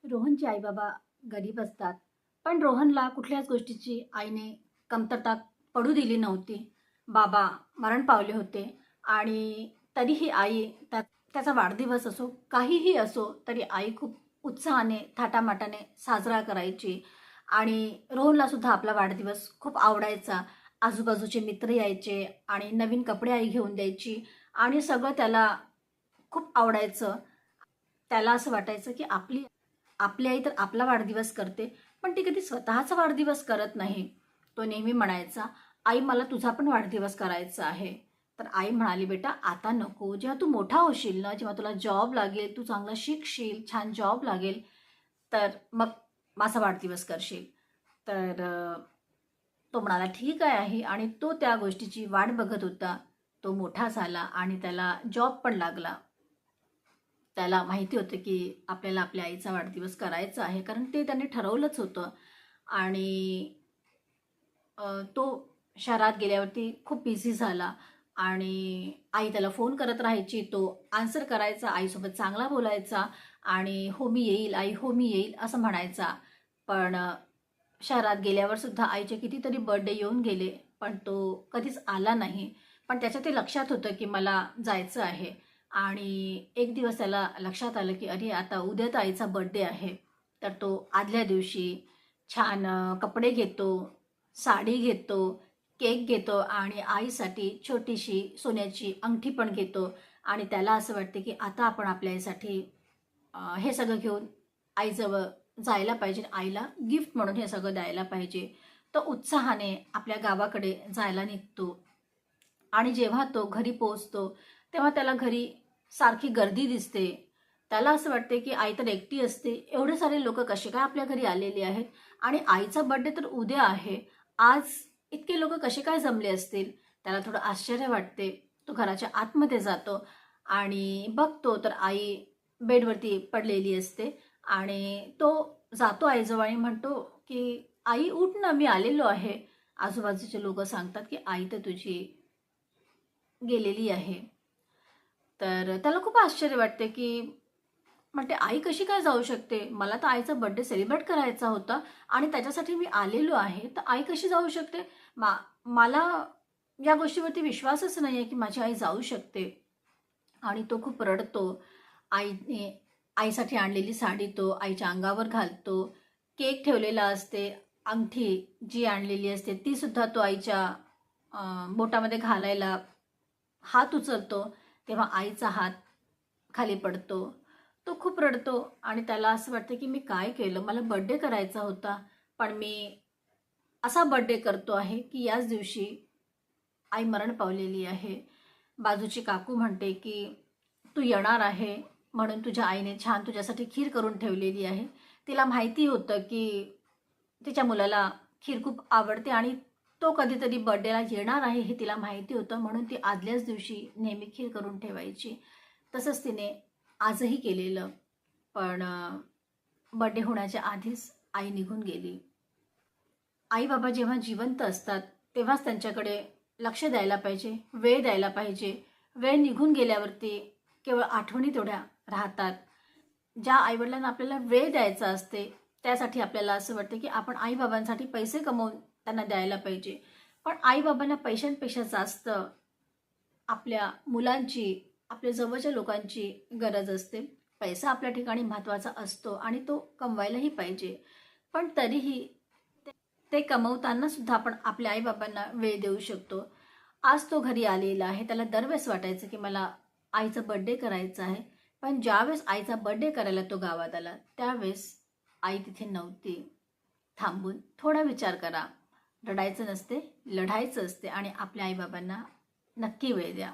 रोहनचे आई बाबा गरीब असतात, पण रोहनला कुठल्याच गोष्टीची आईने कमतरता पडू दिली नव्हती. बाबा मरण पावले होते आणि तरीही आई त्याचा वाढदिवस असो काहीही असो तरी आई खूप उत्साहाने थाटामाटाने साजरा करायची. आणि रोहनला सुद्धा आपला वाढदिवस खूप आवडायचा. आजूबाजूचे मित्र यायचे आणि नवीन कपडे आई घेऊन द्यायची आणि सगळं त्याला खूप आवडायचं. त्याला असं वाटायचं की आपली आई तर आपला वाढदिवस करते, पण ती कधी स्वतःचा वाढदिवस करत नाही. तो नेहमी म्हणायचा, "आई, मला तुझा पण वाढदिवस करायचा आहे." तर आई म्हणाली, "बेटा आता नको. जेव्हा तू मोठा होशील ना, जेव्हा तुला जॉब लागेल, तू चांगलं शिकशील, छान जॉब लागेल, तर मग माझा वाढदिवस करशील." तर तो म्हणाला, "ठीक आहे." आणि तो त्या गोष्टीची वाट बघत होता. तो मोठा झाला आणि त्याला जॉब पण लागला. त्याला माहिती होतं की आपल्याला आपल्या आईचा वाढदिवस करायचा आहे, कारण ते त्याने ठरवलंच होतं. आणि तो शहरात गेल्यावरती खूप बिझी झाला आणि आई त्याला फोन करत राहायची. तो आन्सर करायचा, आईसोबत चांगला बोलायचा आणि "हो मी येईल आई, हो मी येईल" असं म्हणायचा. पण शहरात गेल्यावर सुद्धा आईचे कितीतरी बर्थडे येऊन गेले, पण तो कधीच आला नाही. पण त्याच्या ते लक्षात होतं की मला जायचं आहे. आणि एक दिवस त्याला लक्षात आलं की अरे आता उद्या तर आईचा बर्थडे आहे. तर तो आदल्या दिवशी छान कपडे घेतो, साडी घेतो, केक घेतो आणि आईसाठी छोटीशी सोन्याची अंगठी पण घेतो. आणि त्याला असं वाटते की आता आपण आपल्या आईसाठी हे सगळं घेऊन आईजवळ जायला पाहिजे, आईला गिफ्ट म्हणून हे सगळं द्यायला पाहिजे. तो उत्साहाने आपल्या गावाकडे जायला निघतो. आणि जेव्हा तो घरी पोहोचतो तेव्हा त्याला घरी सारखी गर्दी दिसते. त्याला असं वाटते की आई तर एकटी असते, एवढे सारे लोक कसे काय आपल्या घरी आलेले आहेत आणि आईचा बर्थडे तर उद्या आहे, आज इतके लोक कसे काय जमले असतील. त्याला थोडं आश्चर्य वाटते. तो घराच्या आतमध्ये जातो आणि बघतो तर आई बेडवरती पडलेली असते. आणि तो जातो आईजवळ आणि म्हणतो की आई उठ ना, मी आलेलो आहे. आजूबाजूचे लोक सांगतात की आई तर तुझी गेलेली आहे. तर त्याला खूप आश्चर्य वाटते की म्हणते आई कशी काय जाऊ शकते, मला तर आईचा बर्थडे सेलिब्रेट करायचा होता आणि त्याच्यासाठी मी आलेलो आहे, तर आई कशी जाऊ शकते. मला या गोष्टीवरती विश्वासच नाही आहे की माझी आई जाऊ शकते. आणि तो खूप रडतो. आईने आईसाठी आणलेली साडी तो आईच्या अंगावर घालतो. केक ठेवलेला असते, अंगठी जी आणलेली असते ती सुद्धा तो आईच्या बोटामध्ये घालायला हात उचलतो, तेव्हा आईचा हात खाली पडतो. तो खूप रडतो आणि त्याला असं वाटतं की मी काय केलं, मला बर्थडे करायचा होता, पण मी असा बर्थडे करतो आहे की याच दिवशी आई मरण पावलेली आहे. बाजूची काकू म्हणते की तू येणार आहे म्हणून तुझ्या आईने छान तुझ्यासाठी खीर करून ठेवलेली आहे. तिला माहिती होतं की तिच्या मुलाला खीर खूप आवडते आणि तो कधीतरी बर्थडेला येणार आहे हे तिला माहिती होतं, म्हणून ती आदल्याच दिवशी नेहमी खीर करून ठेवायची. तसंच तिने आजही केलेलं. पण बर्थडे होण्याच्या आधीच आई निघून गेली. आई बाबा जेव्हा जिवंत असतात तेव्हाच त्यांच्याकडे लक्ष द्यायला पाहिजे, वेळ द्यायला पाहिजे. वेळ निघून गेल्यावरती केवळ आठवणी तेवढ्या राहतात. ज्या आईवडिलांना आपल्याला वेळ द्यायचा असते त्यासाठी आपल्याला असं वाटतं की आपण आईबाबांसाठी पैसे कमवून त्यांना द्यायला पाहिजे. पण आईबाबांना पैशांपेक्षा जास्त आपल्या मुलांची, आपल्या जवळच्या लोकांची गरज असते. पैसा आपल्या ठिकाणी महत्त्वाचा असतो आणि तो कमवायलाही पाहिजे. पण तरीही ते कमवताना सुद्धा आपण आपल्या आईबाबांना वेळ देऊ शकतो. आज तो घरी आलेला आहे. त्याला दरवेळेस वाटायचं की मला आईचा बर्थडे करायचा आहे. पण ज्यावेळेस आईचा बर्थडे करायला तो गावात आला, त्यावेळेस आई तिथे नव्हती. थांबून थोडा विचार करा. रडायचं नसते, लढायचं असते आणि आपल्या आईबाबांना नक्की वेळ द्या.